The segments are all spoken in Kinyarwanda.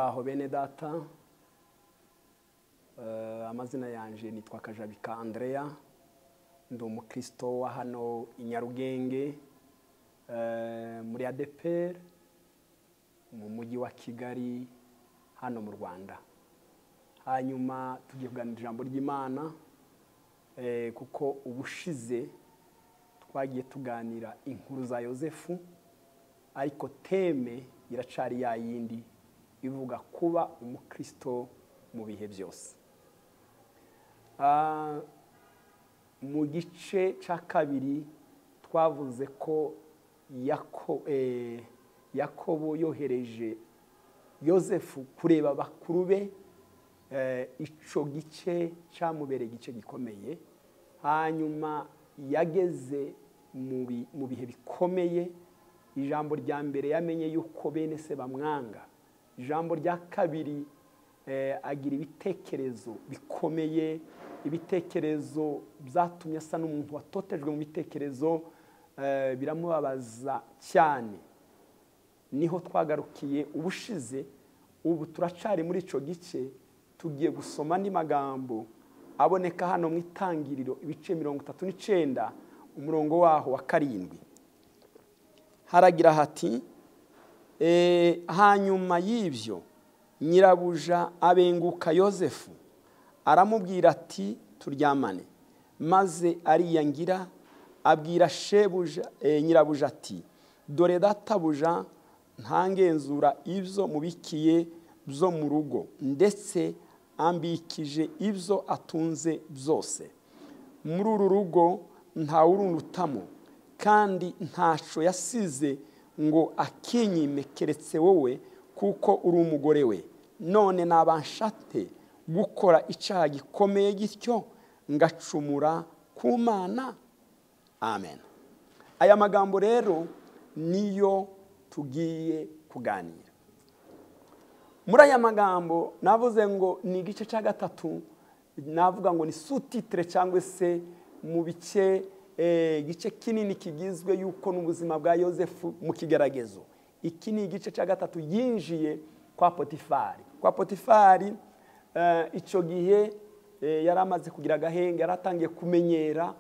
Muraho bene data, amazina yanje nitwa Kajabika Andrea, ndi umukristo wa hano i Nyarugenge, muri ADEPR mu mujyi wa Kigali hano mu Rwanda. Hanyuma tugiye kuganira ijambo ry'Imana, kuko ubushize twagiye tuganira inkuru za Yosefu, ariko teme iracari ya yindi ivuga kuba umukristo mu bihe byose. Mu gice cya kabiri twavuze ko Yakobo yohereje Yosefu kureba bakuru be, ico gice cyamubereye igice gikomeye. Hanyuma yageze mu bihe bikomeye. Ijambo rya mbere yamenye yuko bene se bamwanga. Ijambo rya kabiri agira ibitekerezo bikomeye, ibitekerezo byatumye asa n'umuntu watotejwe mu bitekerezo, biramubabaza cyane. Niho twagarukiye ubushize. Ubu turacari muri ico gice, tugiye gusoma andi magambo aboneka hano mu Itangiriro ibice 39 umurongo waho wa 7. Haragira hati, hanyuma y'ibyo nyirabuja abenguka Yosefu, aramubwira ati turyamane. Maze ariyangira abwira shebuja, nyirabuja ati dore databuja ntangenzura ibyo mubikiye byo mu rugo, ndetse ambikije ibyo atunze byose. Muri uru rugo ntawurunutamo, kandi ntaco yasize ngo akinyime keretse wowe, kuko uri umugore we. None nabanshate gukora icyaha gikomeye gityo ngacumura ku Mana? Amen. Aya magambo rero niyo tugiye kuganira. Muri aya magambo navuze ngo ni igice cya gatatu, navuga ngo ni sous-titre cyangwa se mu bice igice kinini kigizwe yuko n'ubuzima bwa Yosefu mu kigeragezo. Iki ni igice cya gatatu yinjiye kwa Potifari. Kwa Potifari icyo gihe yari amaze kugira agahenge, yaratangiye kumenyera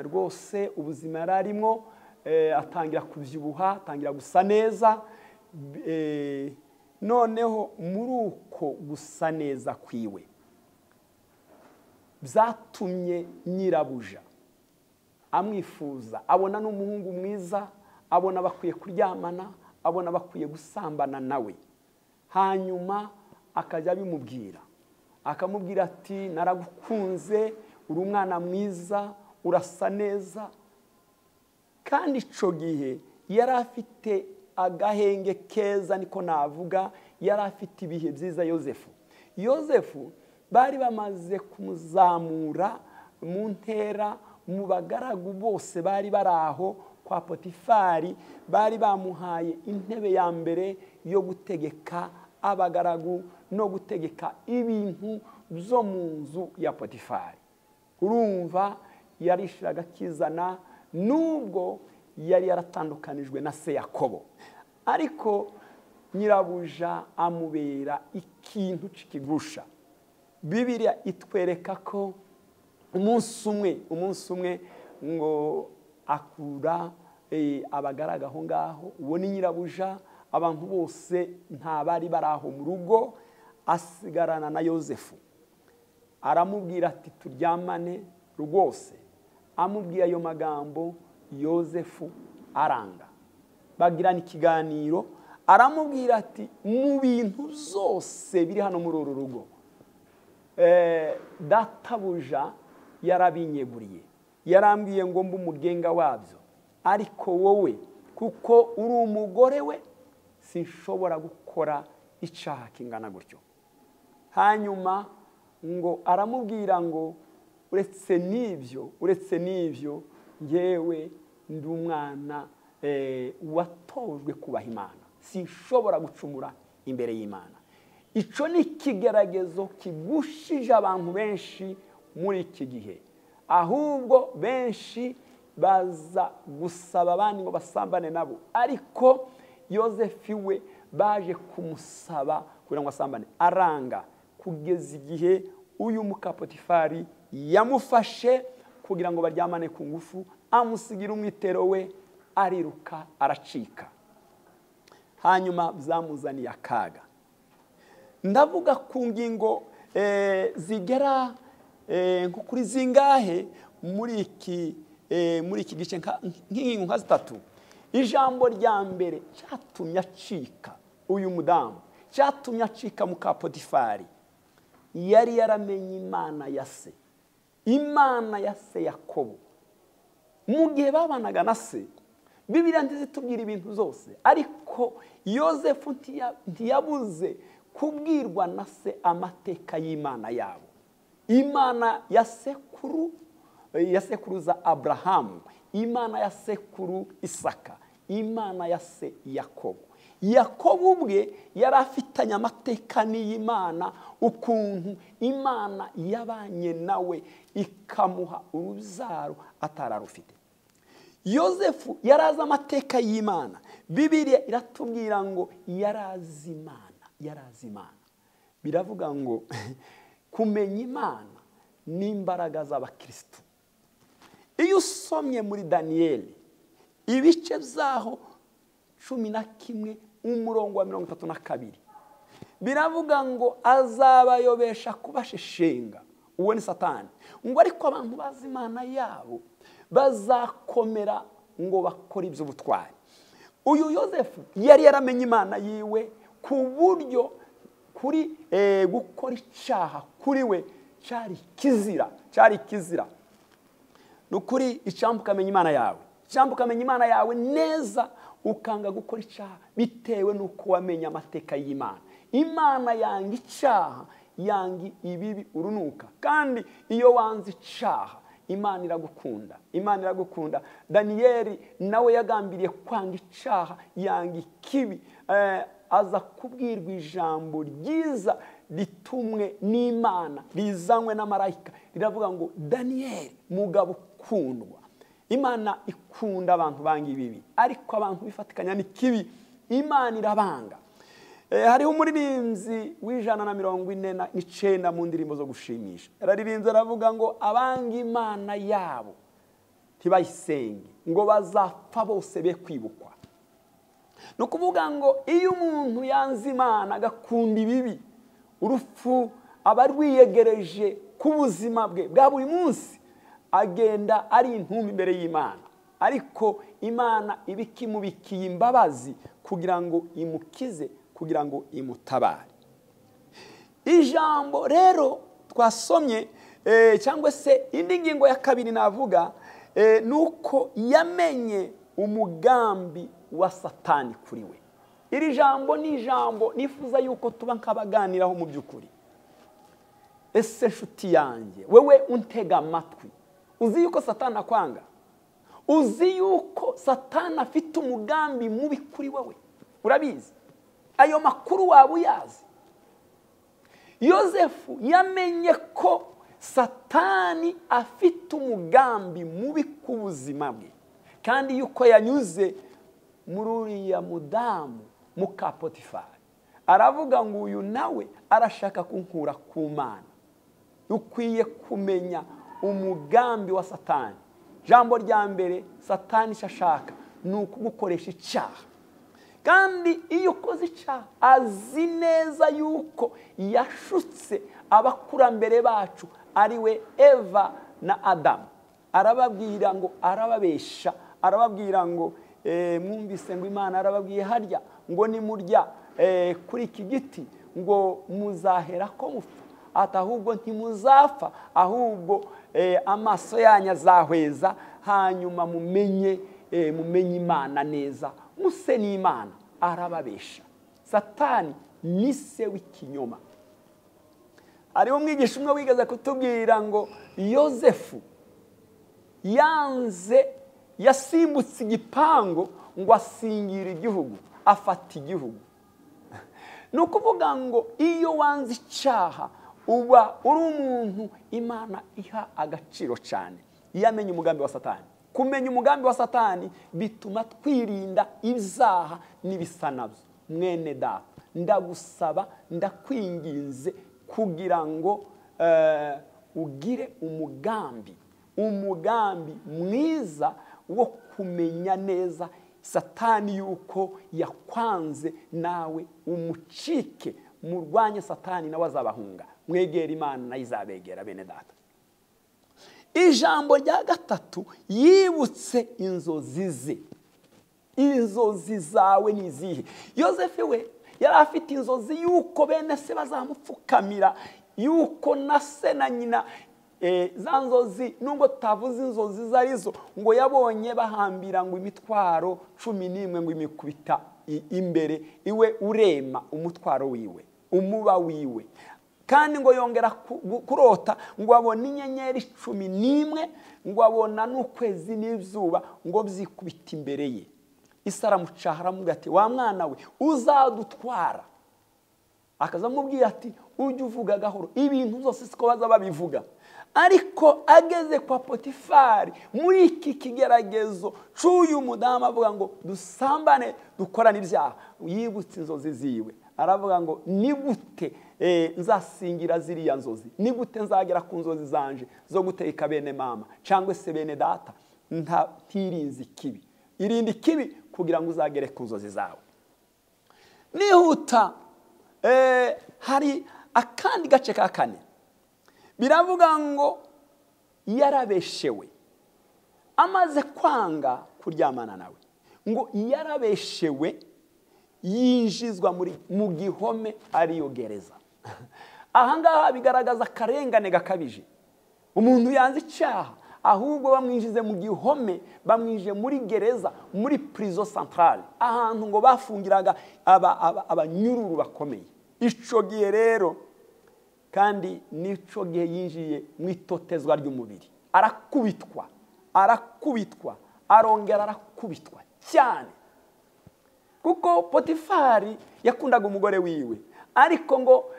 rwose ubuzima yari arimo, atangira kubyibuha, atangira gusa neza. Noneho muri uko gusa neza kwiwe byatumye nyirabuja amwifuza, abona n'umuhungu mwiza, abona bakwiye kuryamana, abona bakwiye gusambana nawe. Hanyuma akajya bimubwira, akamubwira ati naragukunze, uri umwana mwiza, urasa neza. Kandi ico gihe yari afite agahenge keza, niko navuga, yari afite ibihe byiza Yosefu bari bamaze kumuzamura mu ntera, mu bagaragu bose bari baraho kwa Potifari, bari bamuhaye intebe ya mbere yo gutegeka abagaragu no gutegeka ibintu byo mu nzu ya Potifari. Urumva yarishiraga kizana, nubwo yari yaratandukanijwe na se Yakobo, ariko nyirabuja amubera ikintu cikigusha. Bibiliya itwereka ko umunsi umwe ngo akura abagaraga aho ngaho. Uwo ni nyirabuja, abantu bose nta bari baraho mu rugo, asigarana na Yosefu. Aramubwira ati turyamane rwose. Amubwiye ayo magambo, Yosefu aranga. Bagirana ikiganiro, aramubwira ati mu bintu zose biri hano muri uru rugo, databuja yarabinyeguriye, yarambwiye ngo mbe umugenga wabyo, ariko wowe kuko uri umugore we sinshobora gukora icyaha kingana gutyo. Hanyuma ngo aramubwira ngo uretse n'ibyo ngewe ndi umwana watojwe kubaha Imana, sinshobora gucumura imbere y'Imana. Ico ni ikigeragezo kigushije abantu benshi muri iki gihe. Ahubwo benshi baza gusaba abandi ngo basambane nabo, ariko Yosefu we baje kumusaba kugira ngo asambane, aranga kugeza igihe uyu muka Potifari yamufashe kugira ngo baryamane ku ngufu, amusigira umwitero we, ariruka aracika. Hanyuma byamuzaniye akaga. Ndavuga ku ngingo zigera nko kuri zingahe muri iki gice nk'ingingo nka zitatu. Ijambo rya mbere cyatumye acika uyu mudamu, cyatumye acika muka Potifari, yari yaramenye Imana ya se, Imana ya se Yakobo. Mu gihe babanaga na se, Bibiliya ntizitubwira ibintu zose, ariko Yozefu ntiyabuze kubwirwa na se amateka y'Imana yabo. Imana ya sekuruza Abrahamu, Imana ya sekuru Isaka, Imana ya se Yakobo. Yakobo ubwe yari afitanye amateka n'Imana, ukuntu Imana yabanye nawe ikamuha urubyaro atararufite. Yozefu yarazi amateka y'Imana. Bibiliya iratubwira ngo yarazi Imana. Biravuga ngo kumenya Imana n'imbaraga z'abakristo. Iyo usomye muri Daniyeli ibice byaho 11 umurongo wa 32, biravuga ngo azabayobesha kubasheshenga, uwo ni Satani, ngo ariko abantu bazi Imana yabo bazakomera ngo bakora iby'ubutwari. Uyu Yozefu yari yaramenye Imana yiwe ku buryo kuri gukora icyaha kuri we cyari kizira. Nukuri icambu kamenya Imana yawe, icambu kamenya Imana yawe neza, ukanga gukora icyaha bitewe nuko wamenya amateka y'Imana. Imana yanga icyaha, yanga ibibi urunuka, kandi iyo wanze icyaha Imana iragukunda. Daniyeli nawe yagambiriye kwanga icyaha, yanga ikibi, aza kubwirwa ijambo ryiza ritumwe n'Imana, rizanywe na marayika, riravuga ngo Daniyeli mugabo ukundwa. Imana ikunda abantu banga ibibi, ariko abantu bifatikanya n'ikibi Imana irabanga. Hariho umuririmbyi w'149 mu ndirimbo zo gushimisha, yararirimbye aravuga ngo abanga Imana yabo ntibayisenge, ngo bazapfa bose be kwibukwa. No kuvuga ngo iyo umuntu yanze Imana agakunda ibibi, urupfu aba rwiyegereje ku buzima bwe bwa buri munsi, agenda ari intumbi imbere y'Imana. Ariko Imana ibikimubikiye imbabazi kugira ngo imukize, kugira ngo imutabare. Ijambo rero twasomye cyangwa se indi ngingo ya kabiri navuga, nuko yamenye umugambi wa Satani kuri we. Iri jambo ni ijambo nifuza yuko tuba nkabaganiraho mu by'ukuri. Ese nshuti yanjye, wewe untega amatwi, uzi yuko Satani akwanga? Uzi yuko Satani afite umugambi mubi kuri wowe? Urabizi? Ayo makuru waba uyazi? Yozefu yamenye ko Satani afite umugambi mubi ku buzima bwe, kandi yuko yanyuze muri uriya mudamu muka Potifari. Aravuga ngo uyu nawe arashaka kunkura ku Mana. Ukwiye kumenya umugambi wa Satani. Jambo rya mbere Satani shashaka ni ukugukoresha icyaha, kandi iyo ukoze icyaha azi neza yuko yashutse abakurambere bacu, ariwe Eva na Adamu. Arababwira ngo arababesha, arababwira ngo mwumvise ngo Imana arababwiye harya ngo nimurya kuri iki giti ngo muzahera ko mupfa, ahubwo ntimuzapfa, ahubwo amaso yanyu azahweza, hanyuma mumenye Imana neza, muse n'Imana. Arababesha. Satani ni se w'ikinyoma. Hariho umwigisha umwe wigeze kutubwira ngo Yozefu yasimbutse igipango ngo asingira igihugu, afata igihugu. Ni ukuvuga ngo iyo wanze icyaha uba uri umuntu Imana iha agaciro cyane. Yamenye umugambi wa Satani. Kumenya umugambi wa Satani bituma twirinda ibyaha n'ibisa nabyo. Mwene data, ndagusaba ndakwinginze kugira ngo ugire umugambi mwiza wo kumenya neza Satani yuko yakwanze, nawe umucike, murwanye Satani nawe azabahunga, mwegera Imana nayo izabegera. Bene data, ijambo rya gatatu, yibutse inzozi ze. Inzozi zawe ni izihe? Yosefu we yari afite inzozi yuko bene se bazamupfukamira, yuko na se na nyina za nzozi nubwo tavuze inzozi zarizo, ngo yabonye bahambira ngo imitwaro 11 ngo imikubita imbere iwe, urema umutwaro wiwe, umuba wiwe. Kandi ngo yongera kurota ngo abona inyenyeri 11, ngo abona n'ukwezi n'izuba ngo byikubita imbere ye. Isara mucahara mu gati, wa mwana we uzadutwara. Akazamubwira ati ujye uvuga gahoro, ibintu zose siko baza babivuga. Ariko ageze kwa Potifari muri iki kigeragezo cy'uyu mudamu avuga ngo dusambane dukorane ibyaha, yibutse inzozi ziwe. Aravuga ngo ni gute nzasingira ziriya nzozi, ni gute nzagera ku nzozi zanje zo guteka bene mama cyangwa se bene data, ntirinzi kibi, irindi kibi kugira ngo uzagere ku nzozi zawe. Nihuta hari akandi gace ka kane, biravuga ngo yarabeshewe amaze kwanga kuryamana nawe, ngo yarabeshewe yinjizwa mu gihome ariyo gereza. Ahangaha bigaragaza akarengane gakabije. Umuntu yanze icyaha, ahubwo bamwinjize mu gihome, bamwinjije muri gereza, muri prison centrale, ahantu ngo bafungiraga abanyururu bakomeye. Ico gihe rero kandi nico gihe yinjiye mu itotezwa ry'umubiri, arakubitwa arongera arakubitwa cyane, kuko Potifari yakundaga umugore wiwe. Ariko ngo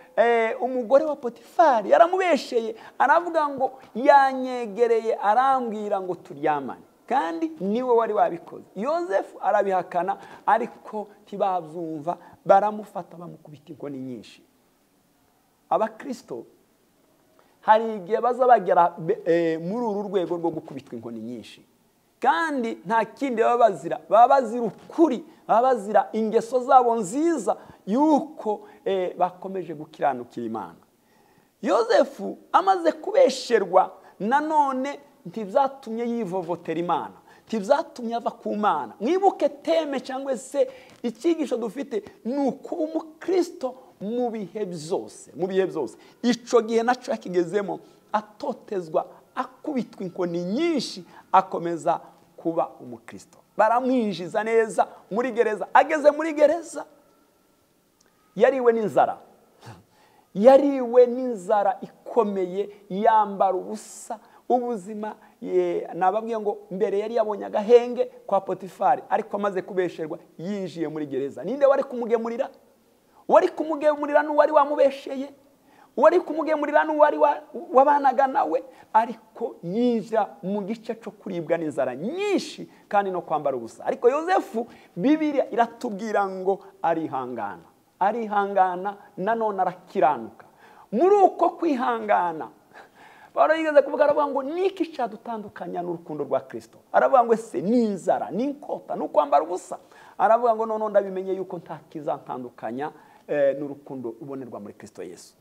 umugore wa Potifari yaramubesheye, aravuga ngo yanyegereye arambwira ngo turyamane, kandi niwe wari wabikoze. Yosefu arabihakana, ariko tibabyumva, baramufata bamukubita inkoni nyinshi. Abakristo hari igihe baza bagera muri uru rwego rwo gukubitwa inkoni nyinshi, kandi nta kindi baba bazira ukuri, baba bazira ingeso zabo nziza yuko bakomeje gukiranukira Imana. Yosefu amaze kubesherwa, nanone ntibyatumye yivovotera Imana, ntibyatumye ava ku Mana. Mwibuke teme cyangwa se icyigisho dufite ni ukuba umukristo mu bihe byose. Ico gihe naco yakigezemo, atotezwa, akubitwa inkoni nyinshi, akomeza kuba umukristo. Baramwinjiza neza muri gereza. Ageze muri gereza yariwe n'inzara ikomeye, yambara ubusa, ubuzima nababwiye ngo mbere yari yabonye agahenge kwa Potifari, ariko amaze kubesherwa yinjiye muri gereza. Ninde wari kumugemurira? Wari kumugemurira n'uwari wamubesheye, wari kumugemurira n'uwari wabanaga nawe, ariko yinjira mu gice cyo kuribwa n'inzara nyinshi kandi no kwambara ubusa. Ariko Yosefu Bibiliya iratubwira ngo arihangana nanone arakiranuka. Muri uko kwihangana Pawulo yigeze kuvuga, aravuga ngo niki cyadutandukanya n'urukundo rwa Kristo? Aravuga ngo ese ni inzara, ni inkota, no kwambara ubusa? Aravuga ngo none ndabimenye yuko nta kizantandukanya n'urukundo ubonerwa muri Kristo Yesu.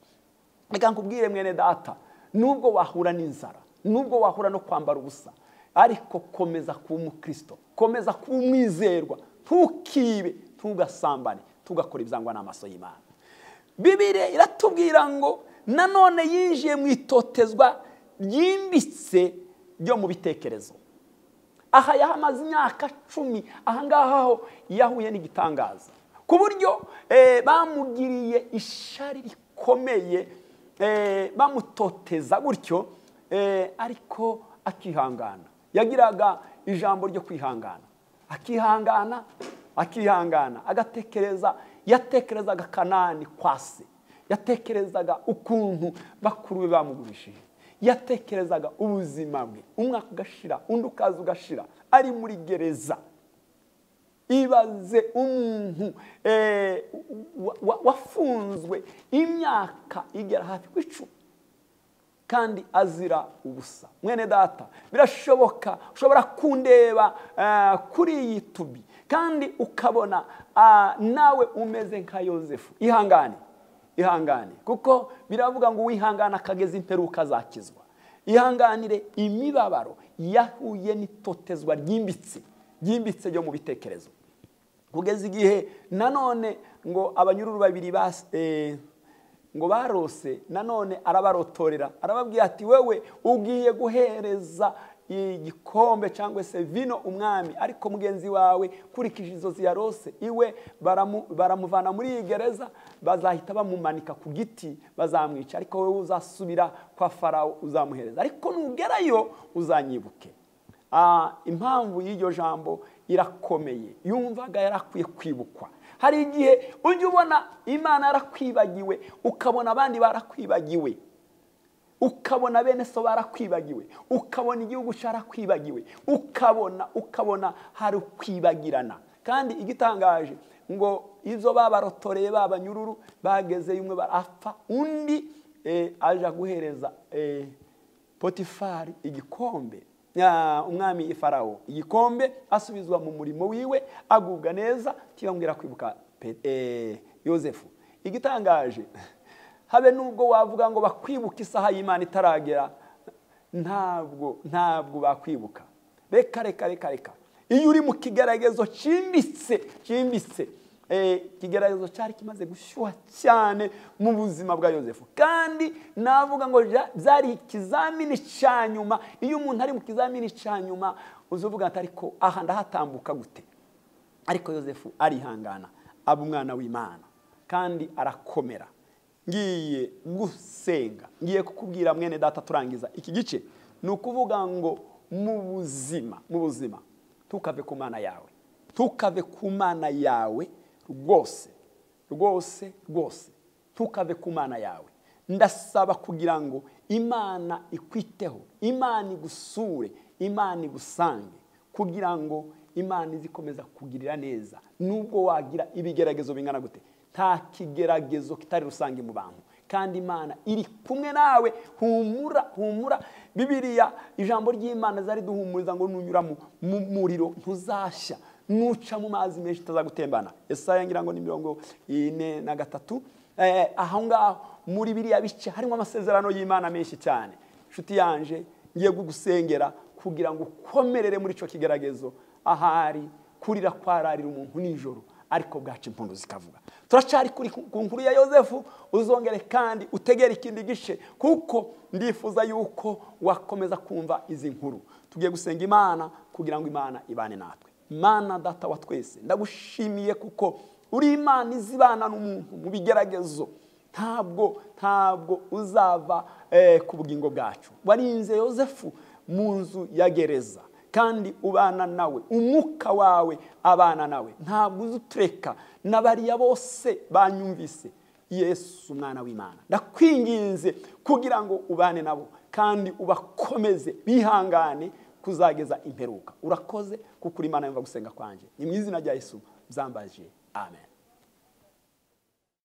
Reka nkubwire mwene data, nubwo wahura n'inzara, nubwo wahura no kwambara ubusa, ariko komeza kuba umukristo, komeza kuba umwizerwa, ntukibe, ntugasambane, tugakora ibyangwa n'amaso y'Imana. Bibiliya iratubwira ngo nanone yinjiye mu itotezwa ryimbitse ryo mu bitekerezo. Aha yahamaze imyaka 10, ahangaha ho yahuye n'igitangaza, ku buryo bamugiriye ishari rikomeye, bamutoteza gutyo, ariko akihangana. Yagiraga ijambo ryo kwihangana, akihangana, yatekerezaga Kanani kwase, yatekerezaga ukuntu bakuru be bamugurishije, yatekerezaga ubuzima bwe, umwaka ugashira, undi ukaza ugashira, ari muri gereza. ibaze umuntu wafunzwe imyaka igera hafi ku 10 kandi azira ubusa. Mwene data, birashoboka ushobora kundeba kuri YouTube kandi ukabona nawe umeze nka Yozefu. Ihangane kuko biravuga ngo wihangana akageza imperuka zakizwa. Ihanganire imibabaro yahuye n'itotezwa ryimbitse ryo mu bitekerezo, kugeza igihe nanone ngo abanyururu babiri ngo barose, nanone arabarotorera, arababwira ati wewe ugiye guhereza igikombe cyangwa se vino umwami, ariko mugenzi wawe kurikije izo ziyarose iwe baramuvana muri iyi gereza, bazahita bamumanika ku giti bazamwica, ariko wewe uzasubira kwa Farawo uzamuhereza, ariko nugerayo uzanyibuke. Impamvu y'iryo jambo irakomeye, yumvaga yarakwiye kwibukwa. Hari igihe ujya ubona Imana yarakwibagiwe, ukabona abandi barakwibagiwe, ukabona bene so barakwibagiwe, ukabona igihugu cyarakwibagiwe, ukabona hari kwibagirana. Kandi igitangaje ngo izo babarotoreye babanyururu bageze yumwe barapfa, undi aja guhereza Potifari igikombe, umwami Farawo igikombe, asubizwa mu murimo wiwe, agubwa neza, kibambwira kwibuka Yozefu. Igitangaje, habe nubwo wavuga ngo bakwibuka isaha y'Imana itaragera, ntabwo bakwibuka. Reka iyo uri mu kigeragezo cyimbitse, ikigeragezo cyari kimaze gushyuha cyane mu buzima bwa Yozefu, kandi navuga ngo byari ikizamini cya nyuma. Iyo umuntu ari mu kizamini cya nyuma uzuvuga ati ariko aha ndahatambuka gute? Ariko Yozefu arihangana, aba umwana w'Imana kandi arakomera. Ngiye gusenga, ngiye kukubwira mwene data turangiza iki gice, ni ukuvuga ngo mu buzima tukave ku Mana yawe, tukave ku Mana yawe rwose, tukave ku Mana yawe. Ndasaba kugira ngo Imana ikwiteho, Imana igusure, Imana igusange, kugira ngo Imana izikomeza kugirira neza. Nubwo wagira ibigeragezo bingana gute, nta kigeragezo kitari rusange mu bantu, kandi Imana iri kumwe nawe. Humura. Bibiliya, ijambo ry'Imana zari duhumuriza ngo nunyura mu muriro ntuzashya, nuca mu mazi menshi utazagutembana. Yesaya ngira ngo ni 43. Aho ngaho muri biriya bice harimo amasezerano y'Imana menshi cyane. Nshuti yanje, ngiye gugusengera kugira ngo ukomerere muri ico kigeragezo. Ahari kurira kwararira umuntu nijoro, ariko bwaca impundu zikavuga. Turacari kuri ku nkuru ya Yozefu, uzongere kandi utegere ikindi gice, kuko ndifuza yuko wakomeza kumva izi nkuru. Tugiye gusenga Imana kugira ngo Imana ibane natwe. Mana data wa twese, ndagushimiye kuko uri Imana izibana n'umuntu mu bigeragezo. Ntabwo uzava ku bugingo bwacu. Warinze Yozefu mu nzu ya gereza, kandi ubana nawe, umwuka wawe abana nawe. Ntabwo uzutureka n'abariya bose banyumvise. Yesu umwana w'Imana, ndakwinginze kugira ngo ubane nabo kandi ubakomeze bihangane kuzageza imperuka. Urakoze kuko uri Imana yumva gusenga kwanje. Ni mu izina rya Yesu byambaje. Amen.